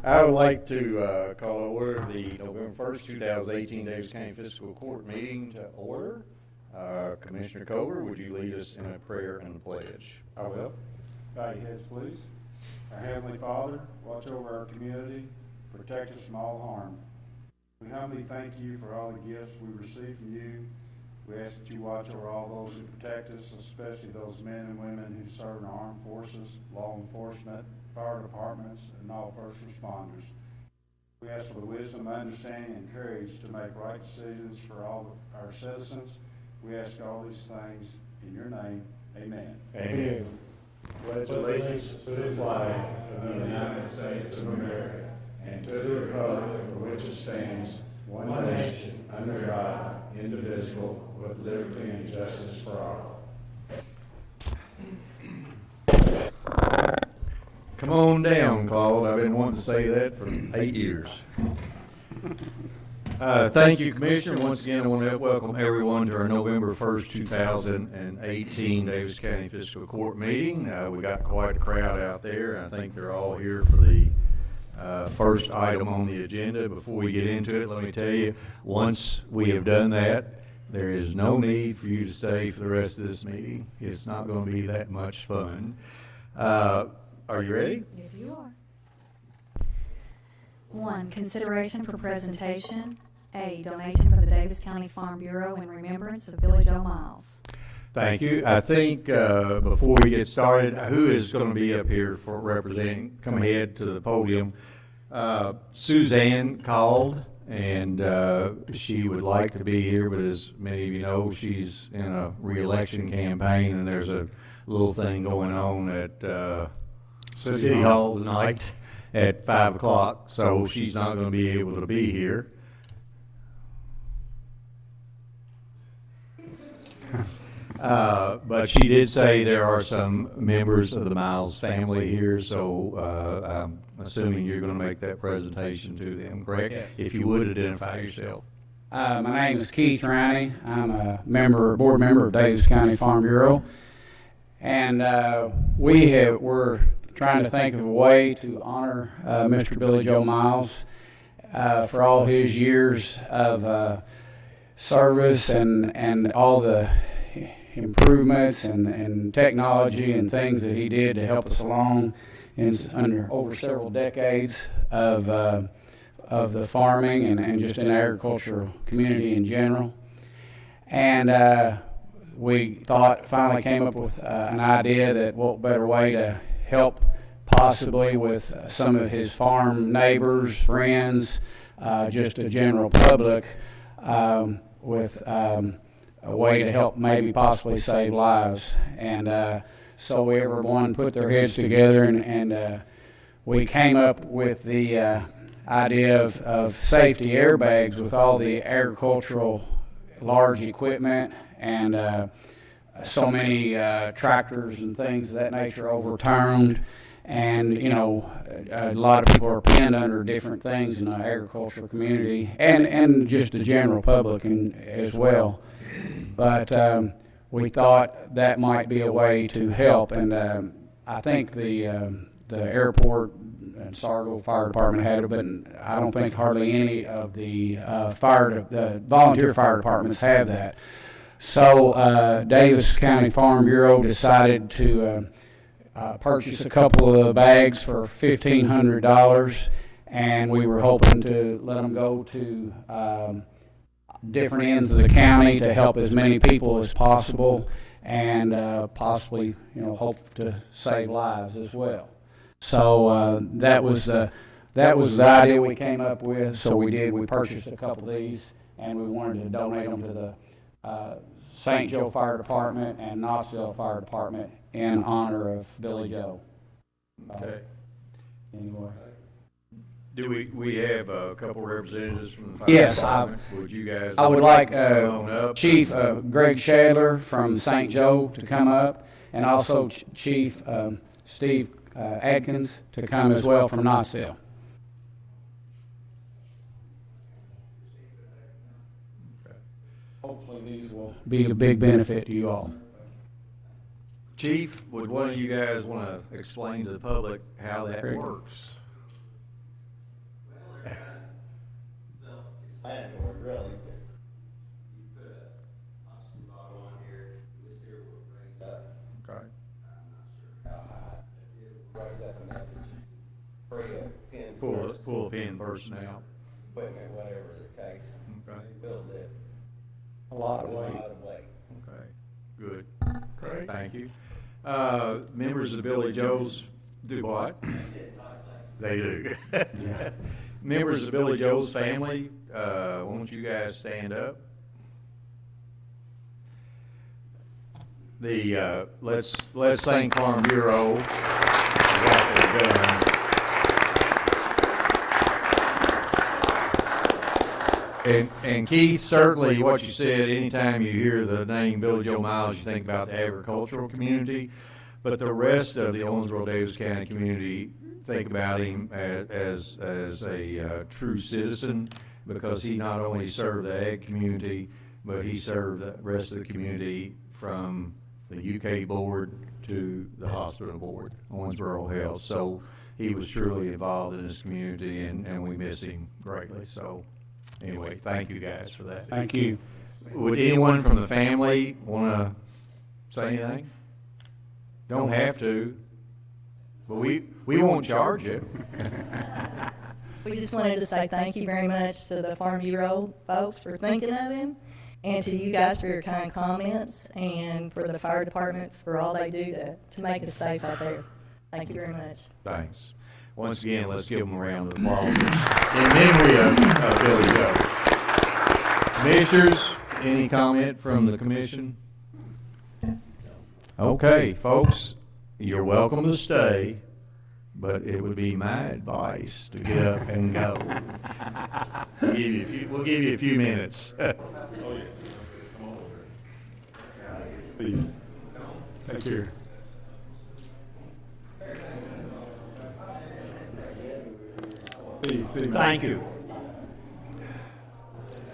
I would like to call to order the November 1st, 2018 Daviess County Fiscal Court meeting to order. Commissioner Koger, would you lead us in a prayer and a pledge? I will. Bow your heads, please. Our Heavenly Father, watch over our community, protect us from all harm. We humbly thank you for all the gifts we receive from you. We ask that you watch over all those who protect us, especially those men and women who serve in our armed forces, law enforcement, fire departments, and all first responders. We ask for the wisdom, understanding, and courage to make right decisions for all of our citizens. We ask all these things in your name. Amen. Amen. Pledge allegiance to the flag of the United States of America and to the republic for which it stands, one nation, under God, indivisible, with liberty and justice for all. Come on down, Claude. I've been wanting to say that for 8 years. Thank you, Commissioner. Once again, I want to welcome everyone to our November 1st, 2018 Daviess County Fiscal Court meeting. We got quite a crowd out there. I think they're all here for the first item on the agenda. Before we get into it, let me tell you, once we have done that, there is no need for you to stay for the rest of this meeting. It's not going to be that much fun. Are you ready? If you are. 1. Consideration for presentation. A. Donation from the Daviess County Farm Bureau in remembrance of Billy Joe Miles. Thank you. I think before we get started, who is going to be up here for representing? Come ahead to the podium. Suzanne called, and she would like to be here, but as many of you know, she's in a re-election campaign, and there's a little thing going on at City Hall tonight at 5 o'clock, so she's not going to be able to be here. But she did say there are some members of the Miles family here, so I'm assuming you're going to make that presentation to them, correct? Yes. If you would, identify yourself. My name is Keith Riney. I'm a board member of Daviess County Farm Bureau, and we're trying to think of a way to honor Mr. Billy Joe Miles for all his years of service and all the improvements and technology and things that he did to help us along under over several decades of the farming and just in the agricultural community in general. And we finally came up with an idea that what better way to help possibly with some of his farm neighbors, friends, just the general public, with a way to help maybe possibly save lives. And so everyone put their heads together and we came up with the idea of safety airbags with all the agricultural large equipment and so many tractors and things of that nature overturned. And, you know, a lot of people are pinned under different things in the agricultural community and just the general public as well. But we thought that might be a way to help. And I think the airport and Sargo Fire Department had it, but I don't think hardly any of the volunteer fire departments have that. So Daviess County Farm Bureau decided to purchase a couple of bags for $1,500, and we were hoping to let them go to different ends of the county to help as many people as possible, and possibly, you know, hope to save lives as well. So that was the idea we came up with. So we purchased a couple of these, and we wanted to donate them to the St. Joe Fire Department and Knoxville Fire Department in honor of Billy Joe. Okay. Anyway. Do we have a couple representatives from the fire Yes, department? Would you guys? I would like come on up? Chief Greg Shadler from St. Joe to come up, and also Chief Steve Adkins to come as well from Knoxville. Okay. Hopefully these will be a big benefit to you all. Chief, would one of you guys want to explain to the public how that works? pull a pin person out. equipment, whatever it takes Okay. to build it. A lot of A weight. lot of weight. Okay, good. Great. Thank you. Members of Billy Joe's do what? They do. Members of Billy Joe's family, won't you guys stand up? Let's thank Farm Bureau. for what they've done. And Keith, certainly what you said, anytime you hear the name Billy Joe Miles, you think about the agricultural community, but the rest of the Owensboro Davis County community think about him as a true citizen, because he not only served the ag community, but he served the rest of the community from the UK board to the hospital board, Owensboro Health. So he was truly involved in this community, and we miss him greatly. So anyway, thank you guys for that. Thank you. Would anyone from the family want to say anything? Don't have to, but we won't charge you. We just wanted to say thank you very much to the Farm Bureau folks for thinking of him, and to you guys for your kind comments, and for the fire departments for all they do to make us safe out there. Thank you very much. Thanks. Once again, let's give them a round of applause in memory of Billy Joe. Commissioners, any comment from the commission? Okay, folks, you're welcome to stay, but it would be my advice to get up and go. We'll give you a few minutes. Please. Take care. Please, sit. Thank you.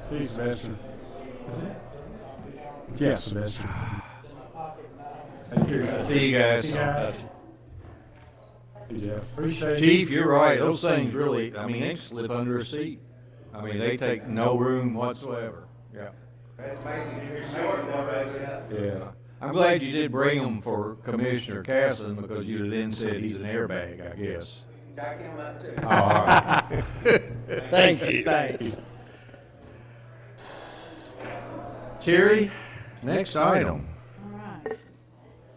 See, Sebastian. Is it? Yes, Sebastian. Take care. See you guys. Hey, Jeff. Appreciate it. Chief, you're right. Those things really, I mean, they slip under a seat. I mean, they take no room whatsoever. Yeah. Yeah. I'm glad you did bring them for Commissioner Casson, because you'd have then said he's an airbag, I guess. Jack him up too. Oh, all right. Thank you. Thanks. Terry, next item. All right.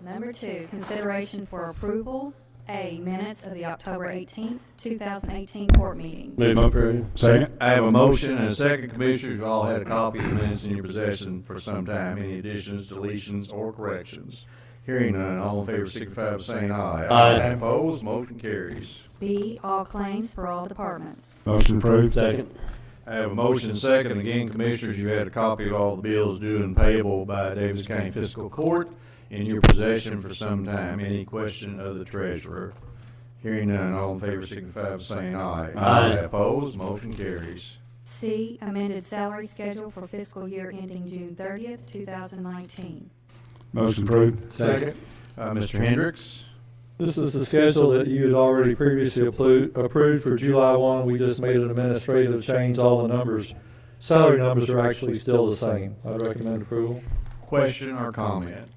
Number 2, consideration for approval, A, minutes of the October 18th, 2018 court meeting. Move approved. Second. I have a motion and a second. Commissioners, you've all had a copy of the minutes in your possession for some time. Any additions, deletions, or corrections? Hearing none, all in favor signify by saying aye. Aye. Opposed, motion carries. B, all claims for all departments. Motion approved. Second. I have a motion and second. Again, Commissioners, you had a copy of all the bills due and payable by Davis County Fiscal Court in your possession for some time. Any question of the treasurer? Hearing none, all in favor signify by saying aye. Aye. Opposed, motion carries. C, amended salary schedule for fiscal year ending June 30th, 2019. Motion approved. Second. Mr. Hendricks? This is the schedule that you had already previously approved for July 1. We just made an administrative change. All the numbers, salary numbers are actually still the same. I'd recommend approval. Question or comment?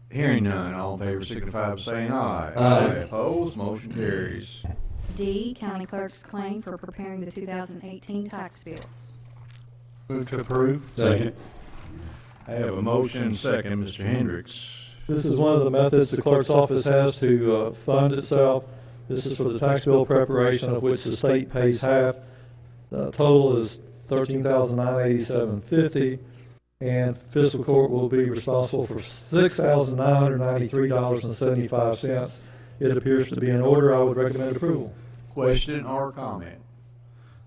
Hearing none, all in favor signify by saying aye. Aye. Opposed, motion carries. D, county clerk's claim for preparing the 2018 tax bills. Move to approve. Second. I have a motion and second. Mr. Hendricks? This is one of the methods the clerk's office has to fund itself. This is for the tax bill preparation, of which the state pays half. The total is $13,987.50, and fiscal court will be responsible for $6,993.75. It appears to be in order. I would recommend approval. Question or comment?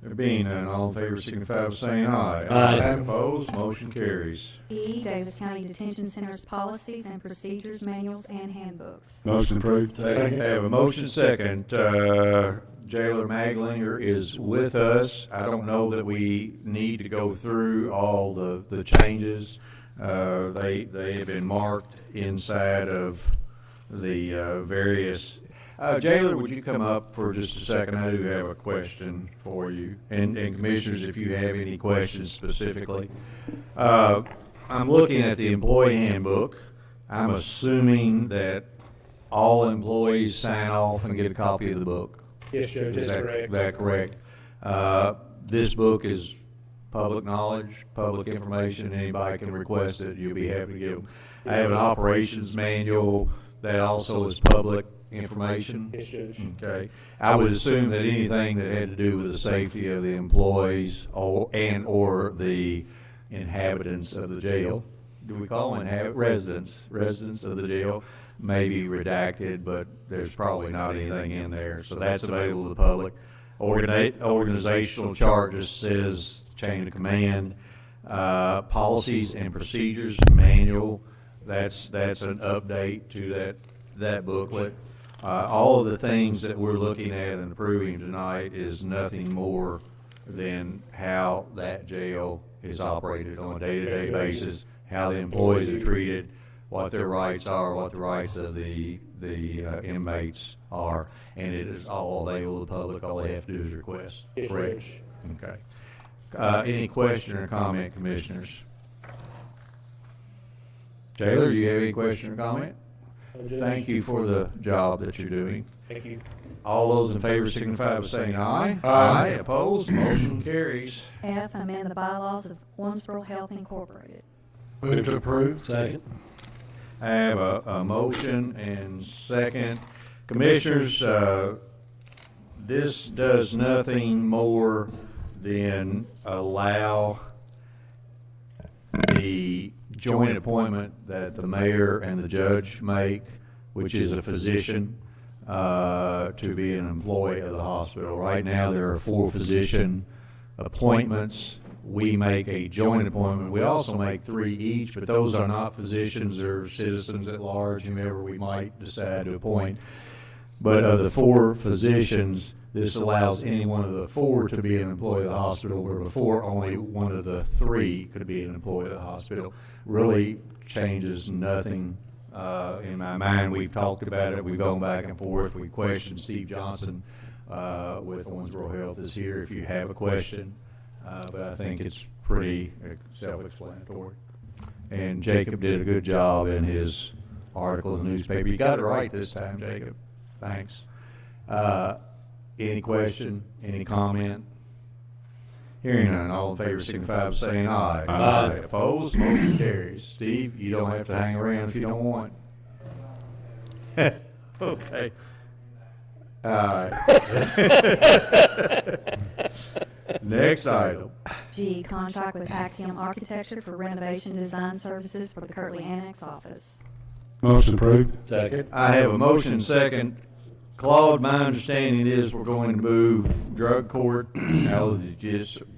There being none, all in favor signify by saying aye. Aye. Opposed, motion carries. E, Davis County Detention Center's policies and procedures manuals and handbooks. Motion approved. I have a motion second. Jailer Maglinger is with us. I don't know that we need to go through all the changes. They have been marked inside of the various. Jailer, would you come up for just a second? I do have a question for you. And Commissioners, if you have any questions specifically. I'm looking at the employee handbook. I'm assuming that all employees sign off and get a copy of the book. Yes, Judge, Is that's correct. that correct? This book is public knowledge, public information. Anybody can request it. You'll be happy to give them. I have an operations manual that also is public information. Yes, Judge. Okay. I would assume that anything that had to do with the safety of the employees or the inhabitants of the jail, do we call them residents of the jail, may be redacted, but there's probably not anything in there. So that's available to the public. Organizational chart just says chain of command. Policies and procedures manual, that's an update to that booklet. All of the things that we're looking at and approving tonight is nothing more than how that jail is operated on a day-to-day basis, how the employees are treated, what their rights are, what the rights of the inmates are, and it is all available to the public. All they have to do is request. Yes, Correct? Judge. Okay. Any question or comment, commissioners? Taylor, do you have any question or comment? Judge. Thank you for the job that you're doing. Thank you. All those in favor signify by saying aye. Aye. Opposed, motion carries. F, amend the bylaws of Owensboro Health Incorporated. Move to approve. Second. I have a motion and second. Commissioners, this does nothing more than allow the joint appointment that the mayor and the judge make, which is a physician, to be an employee of the hospital. Right now, there are 4 physician appointments. We make a joint appointment. We also make 3 each, but those are not physicians or citizens at large, whomever we might decide to appoint. But of the 4 physicians, this allows any one of the 4 to be an employee of the hospital, where before only one of the 3 could be an employee of the hospital. Really changes nothing in my mind. We've talked about it. We've gone back and forth. We questioned Steve Johnson with Owensboro Health is here if you have a question. But I think it's pretty self-explanatory. And Jacob did a good job in his article in the newspaper. You got it right this time, Jacob. Thanks. Any question? Any comment? Hearing none, all in favor signify by saying aye. Aye. Opposed? Motion carries. Steve, you don't have to hang around if you don't want. Okay. All right. Next item. G, contract with Axiom Architecture for renovation design services for the Kirtley Annex office. Motion approved. Second. I have a motion second. Claude, my understanding is we're going to move drug court out of the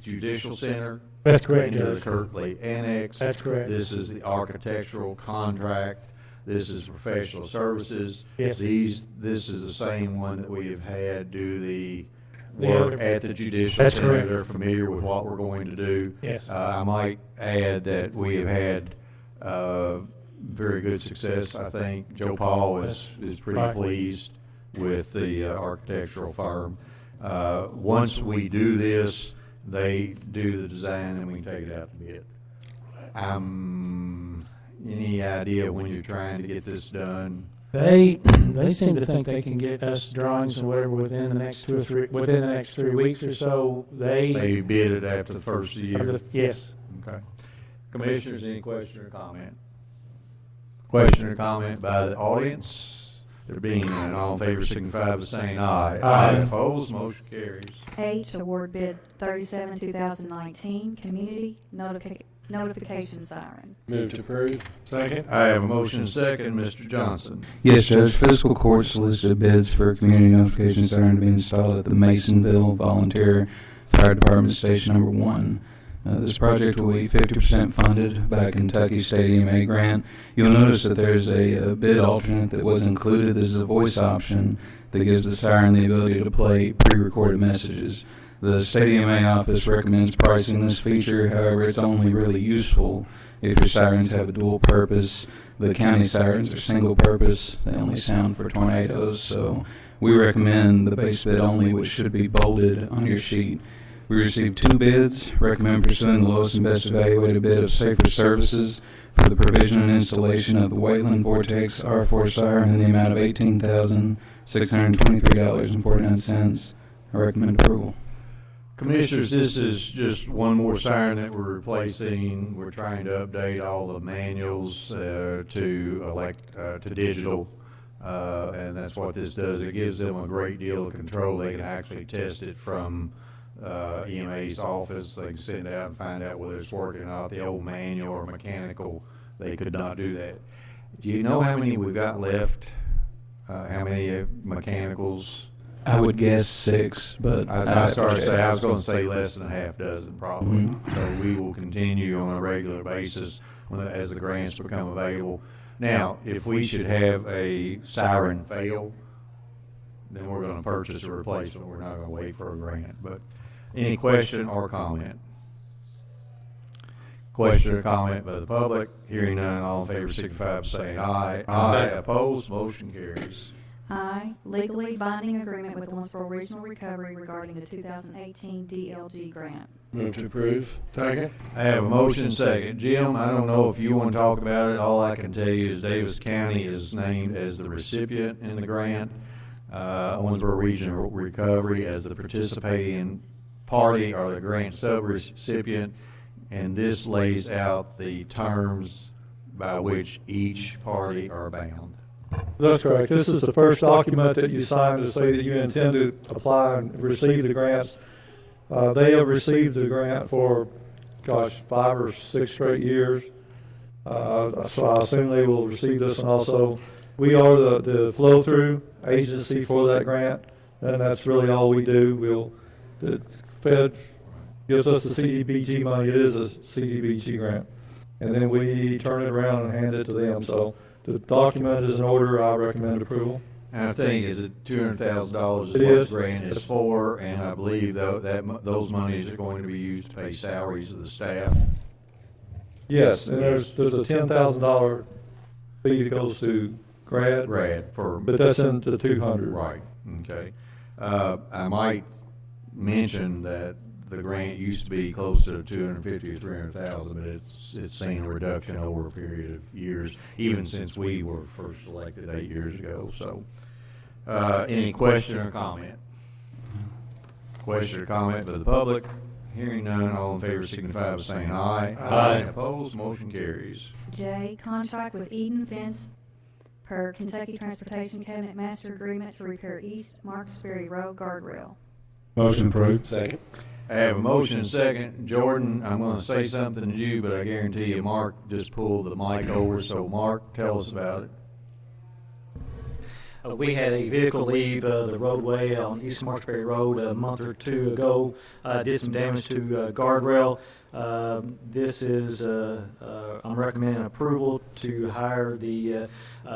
judicial center. That's correct, Into the Judge. Kirtley Annex. That's correct. This is the architectural contract. This is professional services. Yes. This is the same one that we have had do the The work other- at the judicial That's center. correct. They're familiar with what we're going to do. Yes. I might add that we have had very good success. I think Joe Paul is pretty Right. pleased with the architectural firm. Once we do this, they do the design and we can take it out to bid. Any idea when you're trying to get this done? They seem to think they can get us drawings and whatever within the next 3 weeks or so. They bid it after the first of the year? Yes. Okay. Commissioners, any question or comment? Question or comment by the audience? There being none, all in favor signify by saying aye. Aye. Opposed, motion carries. H, award bid 37, 2019, community notification siren. Move to approve. Second. I have a motion and second. Mr. Johnson. Yes, Judge. Fiscal Court solicited bids for a community notification siren to be installed at the Masonville Volunteer Fire Department Station Number 1. This project will be 50% funded by Kentucky State EMA grant. You'll notice that there's a bid alternate that was included. This is a voice option that gives the siren the ability to play pre-recorded messages. The State EMA office recommends pricing this feature. However, it's only really useful if your sirens have a dual purpose. The county sirens are single purpose. They only sound for tornadoes. So we recommend the base bid only, which should be bolded on your sheet. We received 2 bids, recommend pursuing the lowest and best evaluated bid of Safer Services for the provision and installation of the Wayland Vortex R4 siren in the amount of $18,623.49. I recommend approval. Commissioners, this is just one more siren that we're replacing. We're trying to update all the manuals to digital, and that's what this does. It gives them a great deal of control. They can actually test it from EMA's office. They can send it out and find out whether it's working or not. The old manual or mechanical, they could not do that. Do you know how many we've got left? How many mechanicals? I would guess 6, but I was going to say less than a half dozen probably. So we will continue on a regular basis as the grants become available. Now, if we should have a siren fail, then we're going to purchase a replacement. We're not going to wait for a grant. But any question or comment? Question or comment by the public? Hearing none, all in favor signify by saying aye. Aye. Opposed? Motion carries. I, legally binding agreement with Owensboro Regional Recovery regarding the 2018 DLG Grant. Move to approve. Second. I have a motion second. Jim, I don't know if you want to talk about it. All I can tell you is Daviess County is named as the recipient in the grant. Owensboro Regional Recovery as the participating party or the grant sub-recipient, and this lays out the terms by which each party are bound. That's correct. This is the first document that you sign to say that you intend to apply and receive the grants. They have received the grant for, 5 or 6 straight years. So I assume they will receive this one also. We are the flow-through agency for that grant, and that's really all we do. The Fed gives us the CDBG money. It is a CDBG grant. And then we turn it around and hand it to them. So the document is in order. I recommend approval. And I think is it $200,000 is It what is. the grant is for, and I believe those monies are going to be used to pay salaries of the staff. Yes, and there's a $10,000 fee that goes to grad, but that's into the 200. Right. Okay. I might mention that the grant used to be close to 250 or 300,000, but it's seen a reduction over a period of years, even since we were first elected 8 years ago. So, any question or comment? Question or comment by the public? Hearing none, all in favor signify by saying aye. Aye. Opposed, motion carries. J, contract with Eden Fence per Kentucky Transportation Cabinet Master Agreement to repair East Marksberry Road Guardrail. Motion approved. Second. I have a motion and second. Jordan, I'm going to say something to you, but I guarantee you Mark just pulled the mic over. So, Mark, tell us about it. We had a vehicle leave the roadway on East Marksberry Road a month or two ago, did some damage to Guardrail. This is, I'm recommending approval to hire the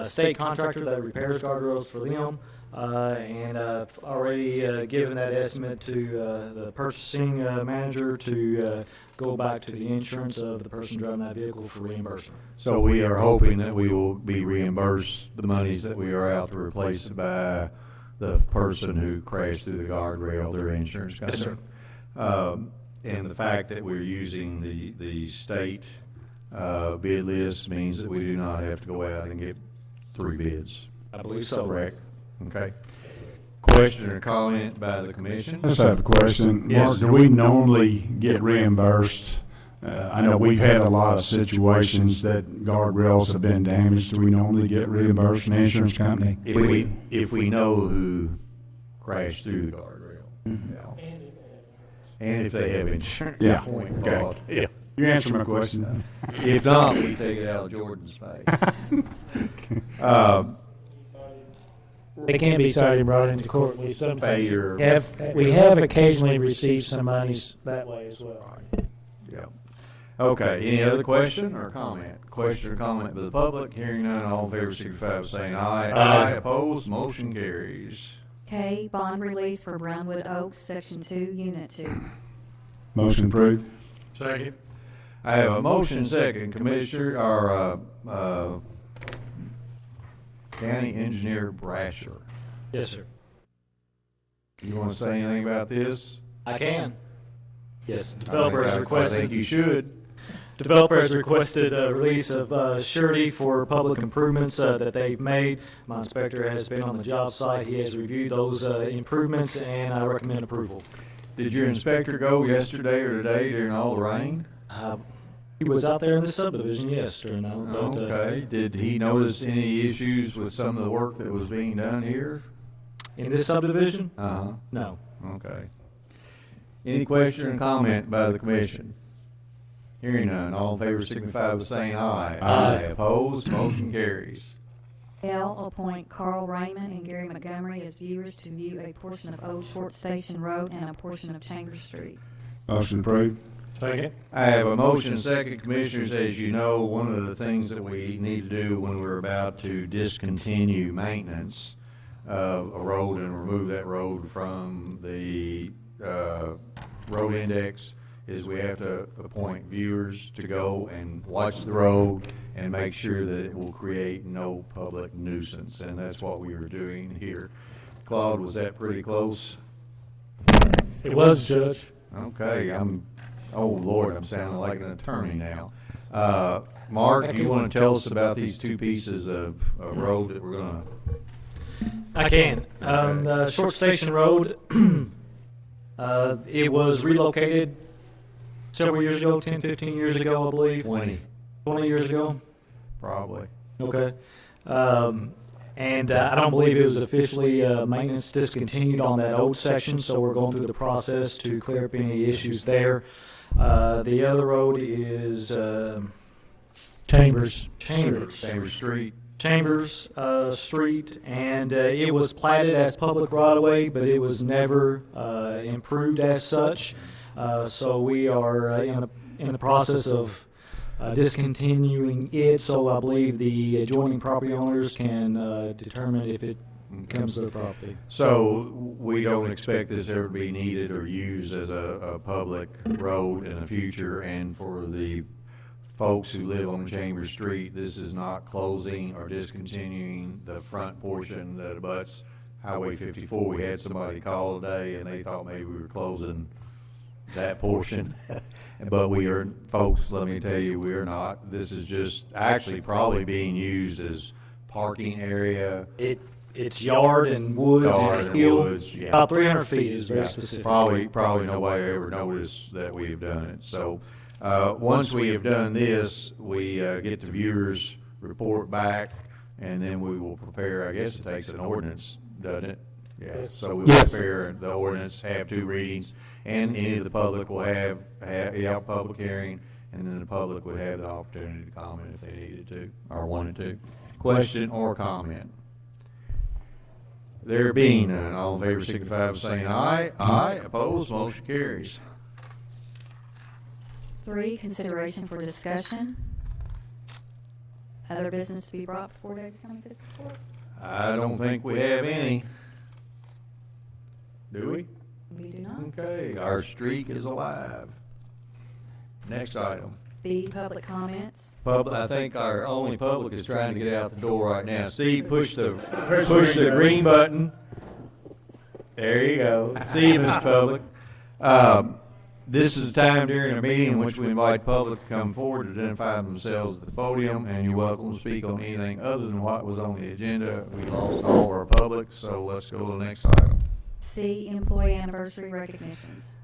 state contractor that repairs guardrails for them. And I've already given that estimate to the purchasing manager to go back to the insurance of the person driving that vehicle for reimbursement. So we are hoping that we will be reimbursed the monies that we are out to replace it by the person who crashed through the guardrail, their insurance company. Yes, sir. And the fact that we're using the state bid list means that we do not have to go out and get 3 bids. I believe so. Correct. Okay. Question or comment by the commission? I just have a question. Yes. Mark, do we normally get reimbursed? I know we've had a lot of situations that guardrails have been damaged. Do we normally get reimbursed from the insurance company? If we know who crashed through the guardrail. Yeah. And if they have insurance. Yeah. Point Okay. involved. Yeah. You answered my question. If not, we take it out of Jordan's pay. They can be cited and brought into court. We Pay sometimes your. have occasionally received some monies that way as well. Yeah. Okay, any other question or comment? Question or comment by the public? Hearing none, all in favor signify by saying aye. Aye. Opposed, motion carries. K, bond release for Brownwood Oaks, Section 2, Unit 2. Motion approved. Second. I have a motion second, Commissioner, or, County Engineer Brasher. Yes, sir. You want to say anything about this? I can. Yes, developer has I requested. think you should. Developer has requested a release of surety for public improvements that they've made. My inspector has been on the job site. He has reviewed those improvements, and I recommend approval. Did your inspector go yesterday or today during all the rain? He was out there in the subdivision, yes, during that. But, Okay. Did he notice any issues with some of the work that was being done here? in this subdivision? Uh-huh. No. Okay. Any question or comment by the commission? Hearing none, all in favor signify by saying aye. Aye. Opposed, motion carries. L, appoint Carl Raymond and Gary Montgomery as viewers to view a portion of Old Short Station Road and a portion of Chambers Street. Motion approved. Second. I have a motion, second, commissioners. As you know, one of the things that we need to do when we're about to discontinue maintenance of a road and remove that road from the road index is we have to appoint viewers to go and watch the road and make sure that it will create no public nuisance, and that's what we were doing here. Claude, was that pretty close? It was, Judge. Okay, oh Lord, I'm sounding like an attorney now. Mark, do you want to tell us about these two pieces of road that we're gonna? I can. Short Station Road, it was relocated several years ago, 10, 15 years ago, I believe. 20, 20 years ago? probably. Okay. And I don't believe it was officially maintenance discontinued on that old section, so we're going through the process to clear up any issues there. The other road is Chambers. Chambers Street. Chambers Street, and it was platted as public right-of-way, but it was never improved as such. So we are in the process of discontinuing it, so I believe the adjoining property owners can determine if it becomes their property. So we don't expect this ever to be needed or used as a public road in the future, and for the folks who live on Chambers Street, this is not closing or discontinuing the front portion that abuts Highway 54. We had somebody call today and they thought maybe we were closing that portion. But we are, folks, let me tell you, we are not. This is just actually probably being used as parking area. It's yard and woods and hill. Yeah. About 300 feet is very Yeah, specific. Probably nobody ever noticed that we have done it. So once we have done this, we get the viewers report back, and then we will prepare. I guess it takes an ordinance, doesn't it? Yes. So we'll prepare the ordinance, have two readings, and any of the public will have a public hearing, and then the public would have the opportunity to comment if they needed to or wanted to. Question or comment? There being none, all in favor signify by saying aye. Aye. Opposed, motion carries. 3, consideration for discussion. Other business to be brought before Daviess County Fiscal Court? I don't think we have any. Do we? We do not. Okay, our streak is alive. Next item. B, public comments. I think our only public is trying to get out the door right now. Steve, push the green button. There you go. See you, Mr. Public. This is a time during a meeting in which we invite public to come forward to identify themselves at the podium, and you're welcome to speak on anything other than what was on the agenda. We lost all of our public, so let's go to the next item. C, employee anniversary recognitions.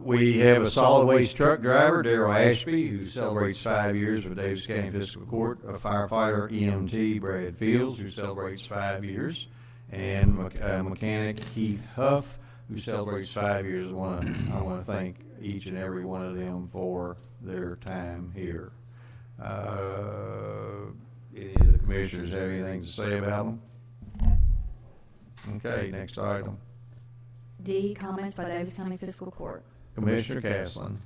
We have a solid waste truck driver, Darrell Ashby, who celebrates 5 years with Daviess County Fiscal Court, a firefighter, EMT, Brad Fields, who celebrates 5 years, and mechanic Keith Huff, who celebrates 5 years. I want to thank each and every one of them for their time here. Any of the commissioners have anything to say about them? Okay, next item. D, comments by Daviess County Fiscal Court. Commissioner Caslin.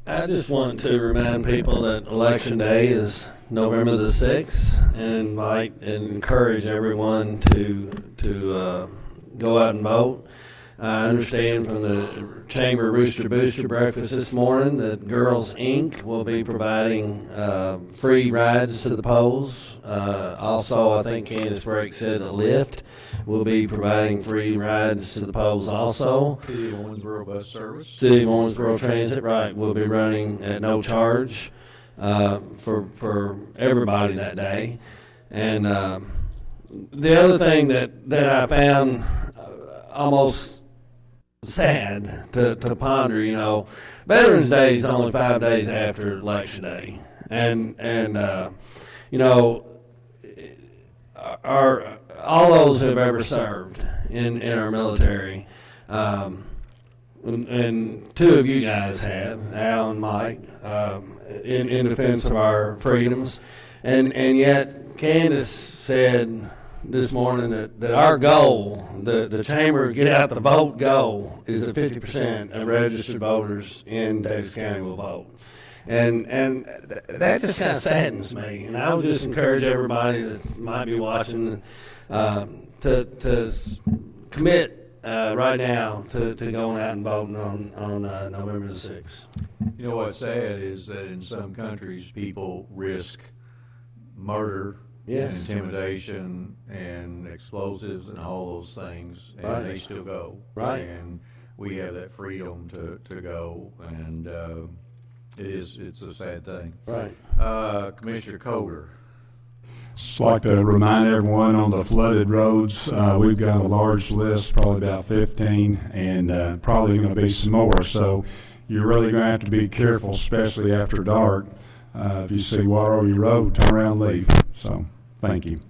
I just want to remind people that Election Day is November the 6th, and invite and encourage everyone to go out and vote. I understand from the Chamber Rooster Booster breakfast this morning that Girls Inc. will be providing free rides to the polls. Also, I think Candace Brake said that Lyft will be providing free rides to the polls also. City of Owensboro Bus Service. City of Owensboro Transit, right, will be running at no charge for everybody that day. And the other thing that I found almost sad to ponder, you know, Veterans Day is only 5 days after Election Day, and you know, all those who have ever served in our military, and two of you guys have, Al and Mike, in defense of our freedoms, and yet Candace said this morning that our goal, the Chamber Get Out the Vote goal, is that 50% of registered voters in Daviess County will vote. And that just kind of saddens me. And I would just encourage everybody that might be watching to commit right now to going out and voting on November the 6th. You know what's sad is that in some countries people risk murder, yes, and intimidation and explosives and all those things, and right, they still go. Right. And we have that freedom to go, and it's a sad thing. Right. Commissioner Koger. Just like to remind everyone on the flooded roads, we've got a large list, probably about 15, and probably going to be some more. So you're really going to have to be careful, especially after dark. If you see water on your road, turn around and leave. So, thank you.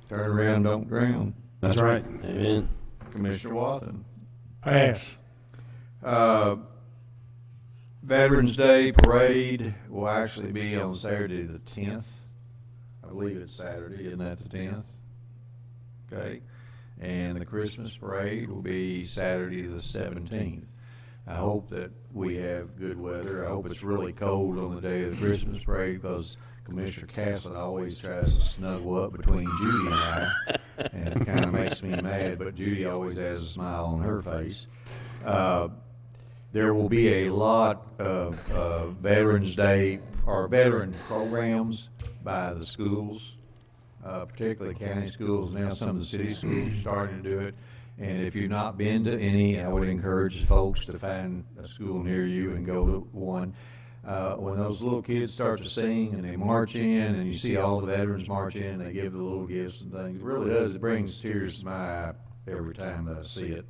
Turn around, don't drown. That's right. Amen. Commissioner Wathen. Pass. Veterans Day Parade will actually be on Saturday the 10th. I believe it's Saturday, isn't that the 10th? Okay. And the Christmas Parade will be Saturday the 17th. I hope that we have good weather. I hope it's really cold on the day of the Christmas parade, because Commissioner Castle always tries to snuggle up between Judy and I, and it kind of makes me mad, but Judy always has a smile on her face. There will be a lot of Veterans Day or veteran programs by the schools, particularly county schools. Now some of the city schools are starting to do it. And if you've not been to any, I would encourage folks to find a school near you and go to one. When those little kids start to sing and they march in, and you see all the veterans march in, they give the little gifts and things. It really does. It brings tears to my eye every time that I see it.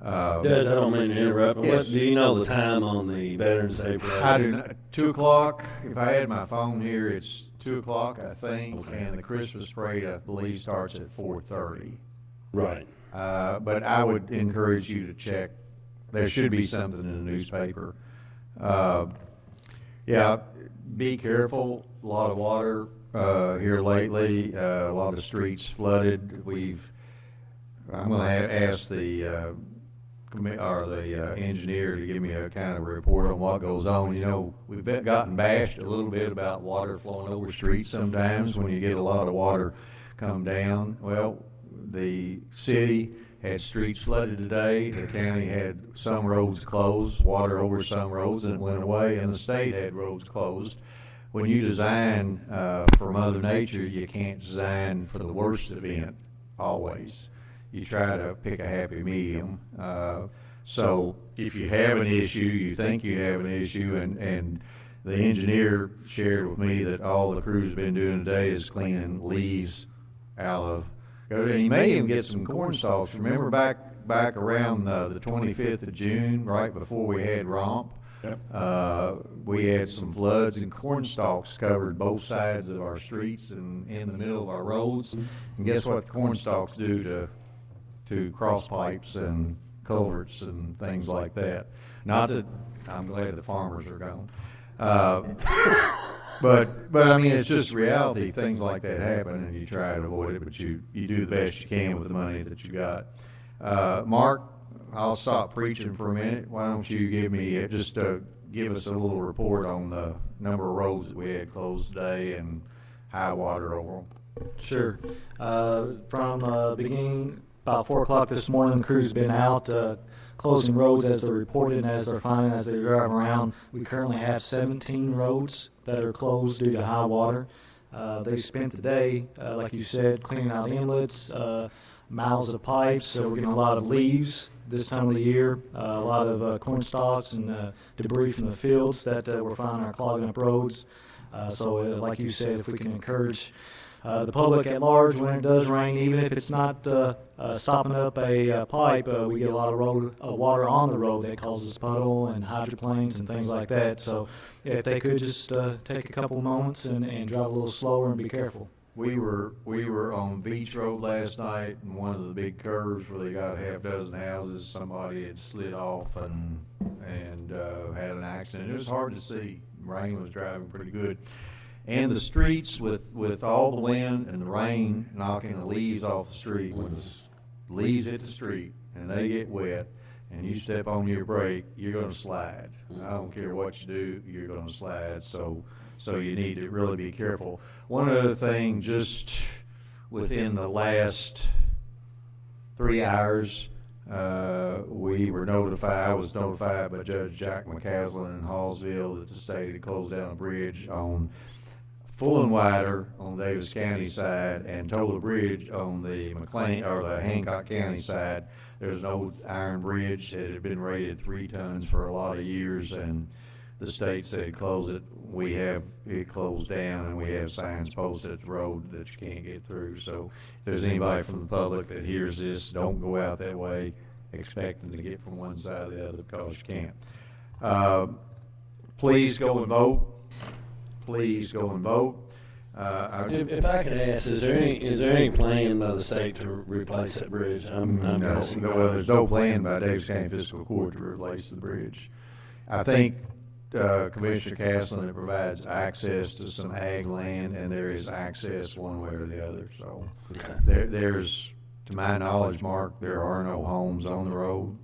Judge, I don't mean to interrupt, but yes. do you know the time on the Veterans Day parade? I do not. 2 o'clock. If I had my phone here, it's 2 o'clock, I think. Okay. And the Christmas parade, I believe, starts at 4:30. Right. But I would encourage you to check. There should be something in the newspaper. Yeah, be careful. A lot of water here lately. A lot of streets flooded. I'm going to ask the engineer to give me a kind of report on what goes on. You know, we've gotten bashed a little bit about water flowing over streets sometimes when you get a lot of water come down. Well, the city had streets flooded today. The county had some roads closed, water over some roads, and it went away, and the state had roads closed. When you design for Mother Nature, you can't design for the worst event always. You try to pick a happy medium. So if you have an issue, you think you have an issue, and the engineer shared with me that all the crews have been doing today is cleaning leaves out of. And you may even get some corn stalks. Remember back around the 25th of June, right before we had romp, Yep. We had some floods, and corn stalks covered both sides of our streets and in the middle of our roads. And guess what the corn stalks do to cross pipes and culverts and things like that? Not that I'm glad the farmers are gone. But I mean, it's just reality. Things like that happen, and you try to avoid it, but you do the best you can with the money that you got. Mark, I'll stop preaching for a minute. Why don't you give me give us a little report on the number of roads that we had closed today and high water over them? Sure. From beginning about 4 o'clock this morning, the crew's been out closing roads as they're reported and as they're finding as they drive around. We currently have 17 roads that are closed due to high water. They spent the day, like you said, cleaning out inlets, miles of pipes. So we're getting a lot of leaves this time of the year, a lot of corn stalks and debris from the fields that we're finding are clogging up roads. So like you said, if we can encourage the public at large when it does rain, even if it's not stopping up a pipe, we get a lot of water on the road that causes puddle and hydroplanes and things like that. So if they could just take a couple moments and drive a little slower and be careful. We were on Beach Road last night, and one of the big curves where they got a half dozen houses, somebody had slid off and had an accident. It was hard to see. Rain was driving pretty good. And the streets, with all the wind and the rain knocking the leaves off the street, when the leaves hit the street and they get wet and you step on your brake, you're going to slide. I don't care what you do, you're going to slide. So you need to really be careful. One other thing, just within the last 3 hours, I was notified by Judge Jack McCaslin in Hallsville that the state had closed down a bridge on Full and Wider on Daviess County side and Tola Bridge on the the Hancock County side. There's an old iron bridge that had been rated 3 tons for a lot of years, and the state said close it. We have it closed down, and we have signs posted at the road that you can't get through. So if there's anybody from the public that hears this, don't go out that way expecting to get from one side to the other, because you can't. Please go and vote. Please go and vote. If I could ask, is there any plan by the state to replace that bridge? No, there's no plan by Daviess County Fiscal Court to replace the bridge. I think Commissioner Caslin provides access to some ag land, and there is access one way or the other. So there's, to my knowledge, Mark, there are no homes on the road.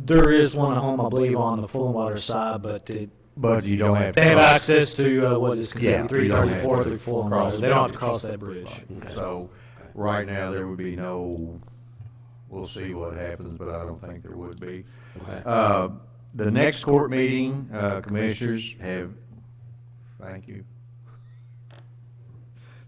There is one home, I believe, on the Full and Water side, but you don't have to they have cross. access to what is considered 334 through Full and Water. They don't have to cross that bridge. Okay. So right now there would be no. We'll see what happens, but I don't think there would be. Okay. The next court meeting, commissioners have. Thank you.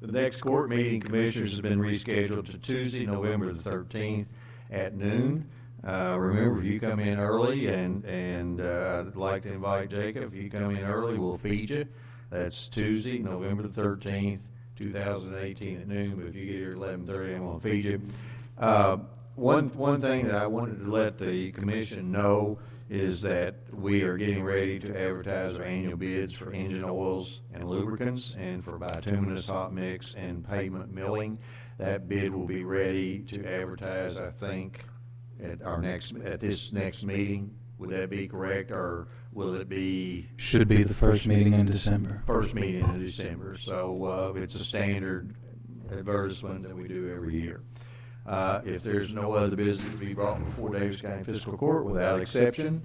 The next court meeting, commissioners, has been rescheduled to Tuesday, November the 13th at noon. Remember, if you come in early, and I'd like to invite Jacob, if you come in early, we'll feed you. That's Tuesday, November the 13th, 2018 at noon, but if you get here at 11:30, I'm going to feed you. One thing that I wanted to let the commission know is that we are getting ready to advertise our annual bids for engine oils and lubricants, and for bituminous hot mix and pavement milling. That bid will be ready to advertise, I think, at this next meeting. Would that be correct, or will it be? Should be the first meeting in December. First meeting in December. So it's a standard advertisement that we do every year. If there's no other business to be brought before Daviess County Fiscal Court, without exception,